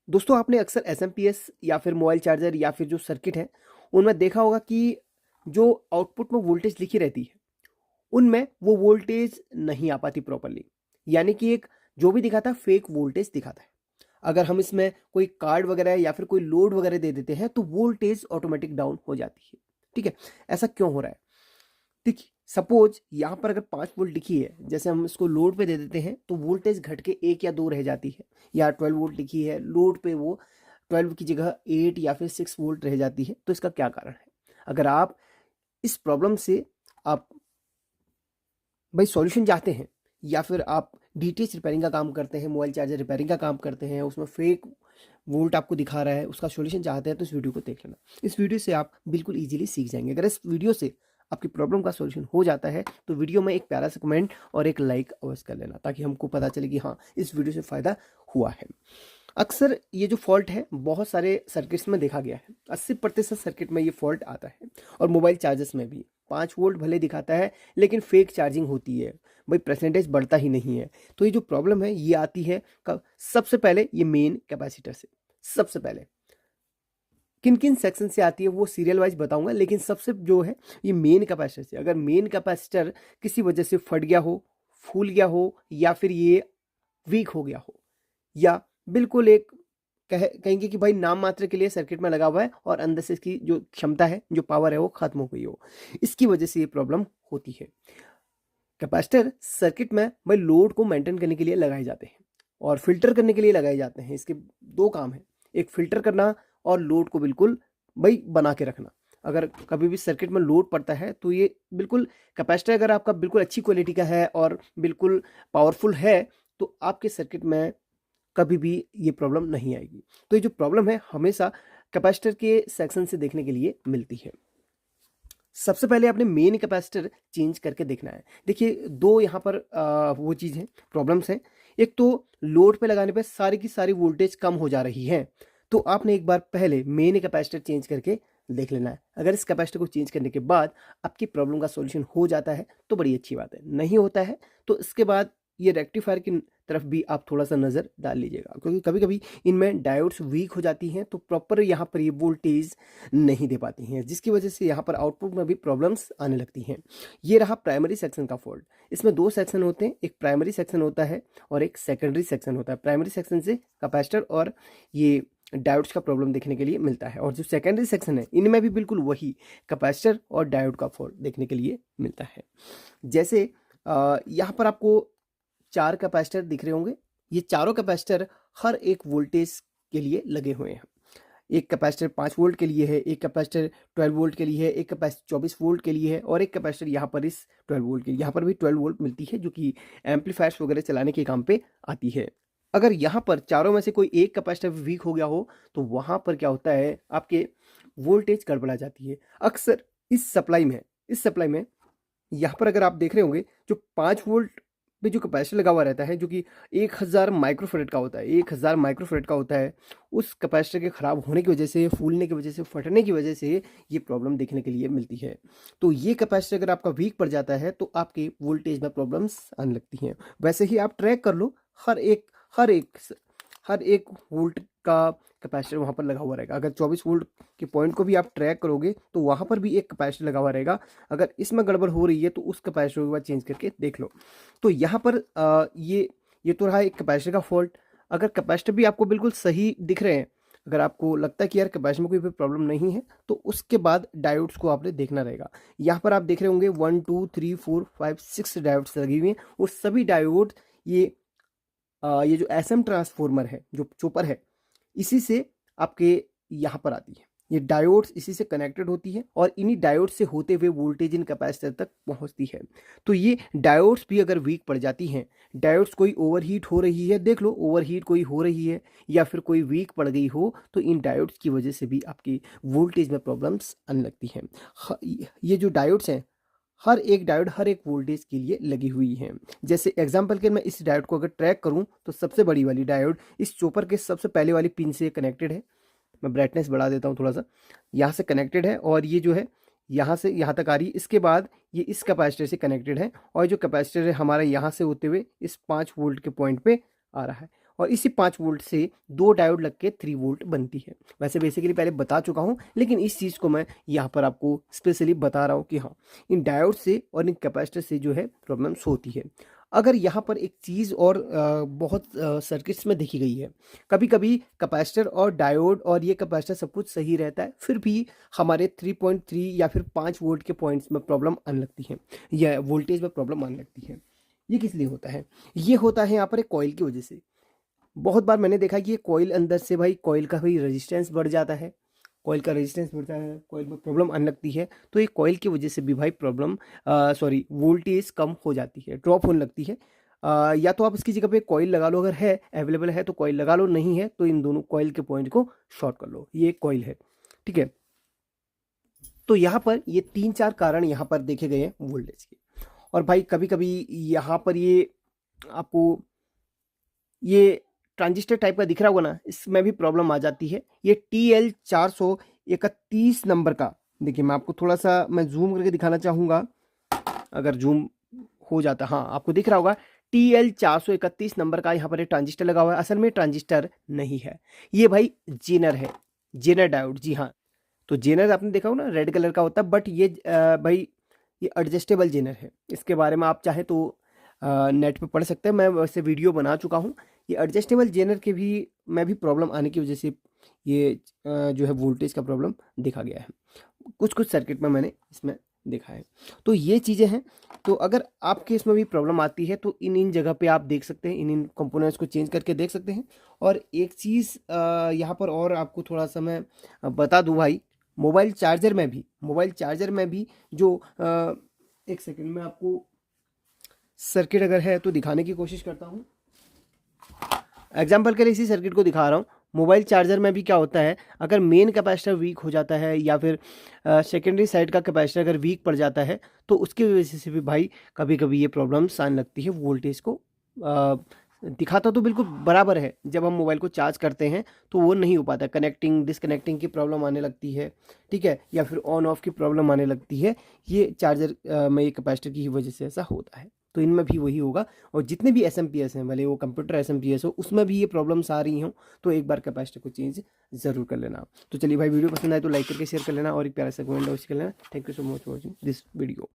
दोस्तों आपने अक्सर एसएमपीएस या फिर मोबाइल चार्जर या फिर जो सर्किट है उनमें देखा होगा कि जो आउटपुट में वोल्टेज लिखी रहती है उनमें वो वोल्टेज नहीं आ पाती प्रॉपरली, यानी कि एक जो भी दिखाता है फेक वोल्टेज दिखाता है। अगर हम इसमें कोई कार्ड वगैरह या फिर कोई लोड वगैरह दे देते हैं तो वोल्टेज ऑटोमेटिक डाउन हो जाती है। ठीक है, ऐसा क्यों हो रहा है? देखिए, सपोज यहाँ पर अगर 5 वोल्ट लिखी है, जैसे हम इसको लोड पे दे देते हैं तो वोल्टेज घट के 1 या 2 रह जाती है। या 12 वोल्ट लिखी है, लोड पे वो 12 की जगह 8 या फिर 6 वोल्ट रह जाती है। तो इसका क्या कारण है? अगर आप इस प्रॉब्लम से आप भाई सॉल्यूशन चाहते हैं, या फिर आप डीटीएच रिपेयरिंग का काम करते हैं, मोबाइल चार्जर रिपेयरिंग का काम करते हैं, उसमें फेक वोल्ट आपको दिखा रहा है, उसका सॉल्यूशन चाहते हैं, तो इस वीडियो को देख लेना। इस वीडियो से आप बिल्कुल इजीली सीख जाएंगे। अगर इस वीडियो से आपकी प्रॉब्लम का सॉल्यूशन हो जाता है तो वीडियो में एक प्यारा सा कमेंट और एक लाइक अवश्य कर लेना, ताकि हमको पता चले कि हाँ, इस वीडियो से फ़ायदा हुआ है। अक्सर ये जो फॉल्ट है बहुत सारे सर्किट्स में देखा गया है। 80% सर्किट में ये फॉल्ट आता है। और मोबाइल चार्जर्स में भी 5 वोल्ट भले दिखाता है लेकिन फेक चार्जिंग होती है, भाई परसेंटेज बढ़ता ही नहीं है। तो ये जो प्रॉब्लम है ये आती है सबसे पहले ये मेन कैपेसिटर से। सबसे पहले किन किन सेक्शन से आती है वो सीरियल वाइज बताऊंगा, लेकिन सबसे जो है ये मेन कैपेसिटर से। अगर मेन कैपेसिटर किसी वजह से फट गया हो, फूल गया हो, या फिर ये वीक हो गया हो, या बिल्कुल एक कहेंगे कि भाई नाम मात्र के लिए सर्किट में लगा हुआ है और अंदर से इसकी जो क्षमता है, जो पावर है, वो खत्म हो गई हो, इसकी वजह से ये प्रॉब्लम होती है। कैपेसिटर सर्किट में भाई लोड को मेंटेन करने के लिए लगाए जाते हैं और फिल्टर करने के लिए लगाए जाते हैं। इसके दो काम है, एक फिल्टर करना और लोड को बिल्कुल भाई बना के रखना। अगर कभी भी सर्किट में लोड पड़ता है तो ये बिल्कुल कैपेसिटर अगर आपका बिल्कुल अच्छी क्वालिटी का है और बिल्कुल पावरफुल है तो आपके सर्किट में कभी भी ये प्रॉब्लम नहीं आएगी। तो ये जो प्रॉब्लम है हमेशा कैपेसिटर के सेक्शन से देखने के लिए मिलती है। सबसे पहले आपने मेन कैपेसिटर चेंज करके देखना है। देखिए, दो यहाँ पर वो चीज़ है, प्रॉब्लम्स हैं। एक तो लोड पे लगाने पे सारी की सारी वोल्टेज कम हो जा रही है, तो आपने एक बार पहले मेन कैपेसिटर चेंज करके देख लेना है। अगर इस कैपेसिटर को चेंज करने के बाद आपकी प्रॉब्लम का सॉल्यूशन हो जाता है तो बड़ी अच्छी बात है, नहीं होता है तो इसके बाद ये रेक्टिफायर की तरफ भी आप थोड़ा सा नज़र डाल लीजिएगा, क्योंकि कभी कभी इनमें डायोड्स वीक हो जाती हैं तो प्रॉपर यहाँ पर ये वोल्टेज नहीं दे पाती हैं, जिसकी वजह से यहाँ पर आउटपुट में भी प्रॉब्लम्स आने लगती हैं। ये रहा प्राइमरी सेक्शन का फॉल्ट। इसमें दो सेक्शन होते हैं, एक प्राइमरी सेक्शन होता है और एक सेकेंडरी सेक्शन होता है। प्राइमरी सेक्शन से कैपेसिटर और ये डायोड्स का प्रॉब्लम देखने के लिए मिलता है, और जो सेकेंडरी सेक्शन है इनमें भी बिल्कुल वही कैपेसिटर और डायोड का फॉल्ट देखने के लिए मिलता है। जैसे यहाँ पर आपको 4 कैपेसिटर दिख रहे होंगे। ये चारों कैपेसिटर हर एक वोल्टेज के लिए लगे हुए हैं। एक कैपेसिटर 5 वोल्ट के लिए है, एक कैपेसिटर 12 वोल्ट के लिए है, एक कैपेसिटर 24 वोल्ट के लिए है, और एक कैपेसिटर यहाँ पर इस 12 वोल्ट के लिए। यहाँ पर भी 12 वोल्ट मिलती है जो कि एम्पलीफायर्स वगैरह चलाने के काम पे आती है। अगर यहाँ पर चारों में से कोई एक कैपेसिटर वीक हो गया हो तो वहाँ पर क्या होता है, आपके वोल्टेज गड़बड़ा जाती है। अक्सर इस सप्लाई में यहाँ पर अगर आप देख रहे होंगे, जो 5 वोल्ट पे जो कैपेसिटर लगा हुआ रहता है, जो कि 1000 माइक्रोफेरेड का होता है, 1000 माइक्रोफेरेड का होता है, उस कैपेसिटर के ख़राब होने की वजह से, फूलने की वजह से, फटने की वजह से ये प्रॉब्लम देखने के लिए मिलती है। तो ये कैपेसिटर अगर आपका वीक पड़ जाता है तो आपके वोल्टेज में प्रॉब्लम्स आने लगती हैं। वैसे ही आप ट्रैक कर लो, हर एक वोल्ट का कैपेसिटर वहाँ पर लगा हुआ रहेगा। अगर 24 वोल्ट के पॉइंट को भी आप ट्रैक करोगे तो वहाँ पर भी एक कैपेसिटर लगा हुआ रहेगा। अगर इसमें गड़बड़ हो रही है तो उस कैपेसिटर के बाद चेंज करके देख लो। तो यहाँ पर ये तो रहा एक कैपेसिटर का फॉल्ट। अगर कैपेसिटर भी आपको बिल्कुल सही दिख रहे हैं, अगर आपको लगता है कि यार कैपेसिटर में कोई भी प्रॉब्लम नहीं है, तो उसके बाद डायोड्स को आपने देखना रहेगा। यहाँ पर आप देख रहे होंगे 1 2 3 4 5 6 डायोड्स लगी हुई हैं। वो सभी डायोड ये जो एसएम ट्रांसफॉर्मर है, जो चोपर है, इसी से आपके यहाँ पर आती है। ये डायोड्स इसी से कनेक्टेड होती है और इन्हीं डायोड से होते हुए वोल्टेज इन कैपेसिटर तक पहुँचती है। तो ये डायोड्स भी अगर वीक पड़ जाती हैं, डायोड्स कोई ओवरहीट हो रही है, देख लो ओवरहीट कोई हो रही है या फिर कोई वीक पड़ गई हो, तो इन डायोड्स की वजह से भी आपकी वोल्टेज में प्रॉब्लम्स आने लगती हैं। ये जो डायोड्स हैं, हर एक डायोड हर एक वोल्टेज के लिए लगी हुई है। जैसे एग्जांपल के मैं इस डायोड को अगर ट्रैक करूं तो सबसे बड़ी वाली डायोड इस चोपर के सबसे पहले वाली पिन से कनेक्टेड है। मैं ब्राइटनेस बढ़ा देता हूं थोड़ा सा, यहाँ से कनेक्टेड है और ये जो है यहाँ से यहाँ तक आ रही है। इसके बाद ये इस कैपेसिटर से कनेक्टेड है और जो कैपेसिटर है हमारा यहाँ से होते हुए इस 5 वोल्ट के पॉइंट पे आ रहा है। और इसी 5 वोल्ट से 2 डायोड लग के 3 वोल्ट बनती है। वैसे बेसिकली पहले बता चुका हूँ, लेकिन इस चीज़ को मैं यहाँ पर आपको स्पेशली बता रहा हूँ कि हाँ, इन डायोड से और इन कैपेसिटर से जो है प्रॉब्लम्स होती है। अगर यहाँ पर एक चीज़ और बहुत सर्किट्स में देखी गई है, कभी कभी कैपेसिटर और डायोड और ये कैपेसिटर सब कुछ सही रहता है, फिर भी हमारे 3.3 या फिर 5 वोल्ट के पॉइंट्स में प्रॉब्लम आने लगती है या वोल्टेज में प्रॉब्लम आने लगती है। ये किस लिए होता है? ये होता है यहाँ पर एक कॉइल की वजह से। बहुत बार मैंने देखा कि ये कॉइल अंदर से भाई कॉइल का भाई रेजिस्टेंस बढ़ जाता है, कॉइल का रेजिस्टेंस बढ़ता है, कॉइल में प्रॉब्लम आने लगती है। तो ये कॉइल की वजह से भी भाई प्रॉब्लम सॉरी वोल्टेज कम हो जाती है, ड्रॉप होने लगती है। या तो आप इसकी जगह पे कॉइल लगा लो, अगर है अवेलेबल है तो कॉइल लगा लो, नहीं है तो इन दोनों कॉइल के पॉइंट को शॉर्ट कर लो। ये एक कॉइल है, ठीक है। तो यहाँ पर ये 3-4 कारण यहाँ पर देखे गए हैं वोल्टेज के। और भाई कभी कभी यहाँ पर ये आपको ये ट्रांजिस्टर टाइप का दिख रहा होगा ना, इसमें भी प्रॉब्लम आ जाती है। ये TL431 नंबर का, देखिए मैं आपको थोड़ा सा मैं जूम करके दिखाना चाहूँगा, अगर जूम हो जाता, हाँ आपको दिख रहा होगा। TL431 नंबर का यहाँ पर एक ट्रांजिस्टर लगा हुआ है। असल में ट्रांजिस्टर नहीं है, ये भाई जेनर है, जेनर डायोड। जी हाँ, तो जेनर आपने देखा हो ना, रेड कलर का होता है, बट ये भाई ये एडजस्टेबल जेनर है। इसके बारे में आप चाहे तो नेट पे पढ़ सकते हैं, मैं वैसे वीडियो बना चुका हूँ। ये एडजस्टेबल जेनर के भी में भी प्रॉब्लम आने की वजह से ये जो है वोल्टेज का प्रॉब्लम देखा गया है, कुछ कुछ सर्किट में मैंने इसमें देखा है। तो ये चीज़ें हैं। तो अगर आपके इसमें भी प्रॉब्लम आती है तो इन इन जगह पे आप देख सकते हैं, इन इन कंपोनेंट्स को चेंज करके देख सकते हैं। और एक चीज़ यहाँ पर और आपको थोड़ा सा मैं बता दूँ भाई, मोबाइल चार्जर में भी जो एक सेकंड में आपको सर्किट अगर है तो दिखाने की कोशिश करता हूँ। एग्जाम्पल के लिए इसी सर्किट को दिखा रहा हूँ। मोबाइल चार्जर में भी क्या होता है, अगर मेन कैपेसिटर वीक हो जाता है या फिर सेकेंडरी साइड का कैपेसिटर अगर वीक पड़ जाता है, तो उसकी वजह से भी भाई कभी कभी ये प्रॉब्लम्स आने लगती है वोल्टेज को। दिखाता तो बिल्कुल बराबर है, जब हम मोबाइल को चार्ज करते हैं तो वो नहीं हो पाता, कनेक्टिंग डिसकनेक्टिंग की प्रॉब्लम आने लगती है, ठीक है, या फिर ऑन ऑफ की प्रॉब्लम आने लगती है। ये चार्जर में ये कैपेसिटर की वजह से ऐसा होता है। तो इनमें भी वही होगा। और जितने भी SMPS हैं, भले वो कंप्यूटर SMPS हो, उसमें भी ये प्रॉब्लम्स आ रही हों, तो एक बार कैपेसिटर को चेंज ज़रूर कर लेना। तो चलिए भाई, वीडियो पसंद आए तो लाइक करके शेयर कर लेना और एक प्यारा सा कमेंट अवश्य कर लेना। Thank you so much for watching this video.